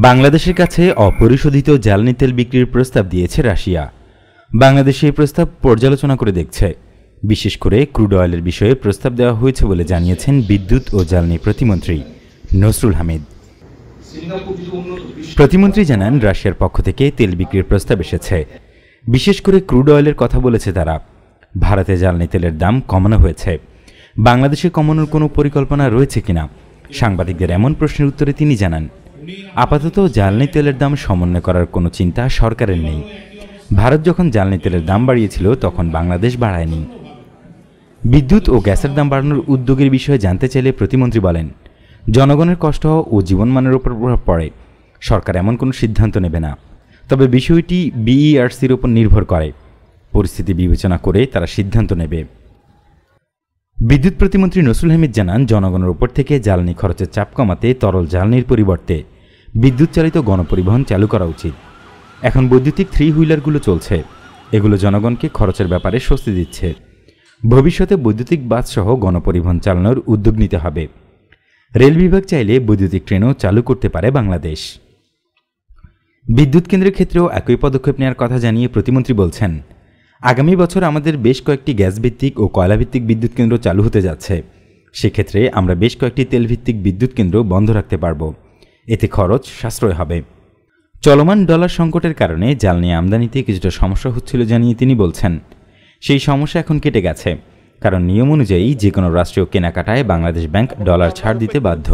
বাংলাদেশের কাছে অপরিশোধিত জ্বালানি তেল বিক্রির প্রস্তাব দিয়েছে রাশিয়া। বাংলাদেশ এই প্রস্তাব পর্যালোচনা করে দেখছে। বিশেষ করে ক্রুড অয়েলের বিষয়ে প্রস্তাব দেওয়া হয়েছে বলে জানিয়েছেন বিদ্যুৎ ও জ্বালানি প্রতিমন্ত্রী নসরুল হামিদ। প্রতিমন্ত্রী জানান, রাশিয়ার পক্ষ থেকে তেল বিক্রির প্রস্তাব এসেছে। বিশেষ করে ক্রুড অয়েলের কথা বলেছে তারা। ভারতে জ্বালানি তেলের দাম কমানো হয়েছে। বাংলাদেশে কমানোর কোনো পরিকল্পনা রয়েছে কিনা সাংবাদিকদের এমন প্রশ্নের উত্তরে তিনি জানান, আপাতত জ্বালানি তেলের দাম সমন্বয় করার কোনো চিন্তা সরকারের নেই। ভারত যখন জ্বালানি তেলের দাম বাড়িয়েছিল তখন বাংলাদেশ বাড়ায়নি। বিদ্যুৎ ও গ্যাসের দাম বাড়ানোর উদ্যোগের বিষয়ে জানতে চাইলে প্রতিমন্ত্রী বলেন, জনগণের কষ্ট ও জীবনমানের উপর প্রভাব পড়ে। সরকার এমন কোনো সিদ্ধান্ত নেবে না, তবে বিষয়টি বিইআরসির উপর নির্ভর করে। পরিস্থিতি বিবেচনা করে তারা সিদ্ধান্ত নেবে। বিদ্যুৎ প্রতিমন্ত্রী নসরুল হামিদ জানান, জনগণের উপর থেকে জ্বালানি খরচের চাপ কমাতে তরল জ্বালানির পরিবর্তে বিদ্যুৎ চালিত গণপরিবহন চালু করা উচিত। এখন বৈদ্যুতিক 3 হুইলারগুলো চলছে, এগুলো জনগণকে খরচের ব্যাপারে স্বস্তি দিচ্ছে। ভবিষ্যতে বৈদ্যুতিক বাসসহ গণপরিবহন চালানোর উদ্যোগ নিতে হবে। রেল বিভাগ চাইলে বৈদ্যুতিক ট্রেনও চালু করতে পারে বাংলাদেশ। বিদ্যুৎ কেন্দ্রের ক্ষেত্রেও একই পদক্ষেপ নেওয়ার কথা জানিয়ে প্রতিমন্ত্রী বলছেন, আগামী বছর আমাদের বেশ কয়েকটি গ্যাসভিত্তিক ও কয়লাভিত্তিক বিদ্যুৎ কেন্দ্র চালু হতে যাচ্ছে। সেক্ষেত্রে আমরা বেশ কয়েকটি তেলভিত্তিক বিদ্যুৎ কেন্দ্র বন্ধ রাখতে পারব। এতে খরচ সাশ্রয় হবে। চলমান ডলার সংকটের কারণে জ্বালানি আমদানিতে কিছুটা সমস্যা হচ্ছিল জানিয়ে তিনি বলছেন, সেই সমস্যা এখন কেটে গেছে। কারণ নিয়ম অনুযায়ী যে কোনো রাষ্ট্রীয় কেনাকাটায় বাংলাদেশ ব্যাংক ডলার ছাড় দিতে বাধ্য।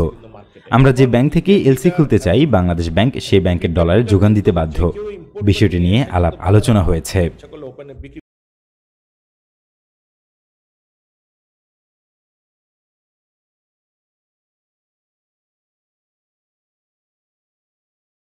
আমরা যে ব্যাংক থেকে এলসি খুলতে চাই, বাংলাদেশ ব্যাংক সেই ব্যাংকের ডলারের যোগান দিতে বাধ্য। বিষয়টি নিয়ে আলাপ আলোচনা হয়েছে।